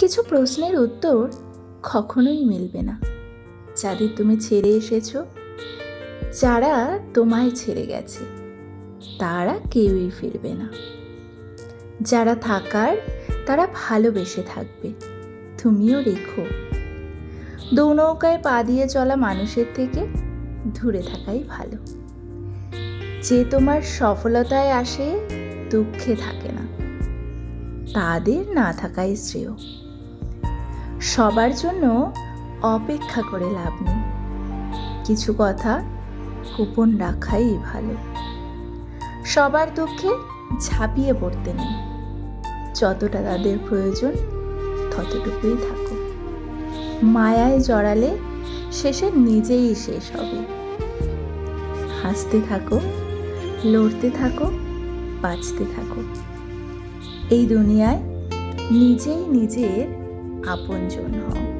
কিছু প্রশ্নের উত্তর কখনোই মিলবে না, যাদের তুমি ছেড়ে এসেছো। যারা তোমায় ছেড়ে গেছে তারা কেউই ফিরবে না। যারা থাকার তারা ভালোবেসে থাকবে, তুমিও রেখো। দু নৌকায় পা দিয়ে চলা মানুষের থেকে দূরে থাকাই ভালো। যে তোমার সফলতায় আসে, দুঃখে থাকে না, তাদের না থাকাই শ্রেয়। সবার জন্য অপেক্ষা করে লাভ নেই, কিছু কথা গোপন রাখাই ভালো। সবার দুঃখে ঝাঁপিয়ে পড়তে নেই, যতটা তাদের প্রয়োজন ততটুকুই থাকো। মায়ায় জড়ালে শেষে নিজেই শেষ হবে। হাসতে থাকো, লড়তে থাকো, বাঁচতে থাকো। এই দুনিয়ায় নিজেই নিজের আপনজন হও।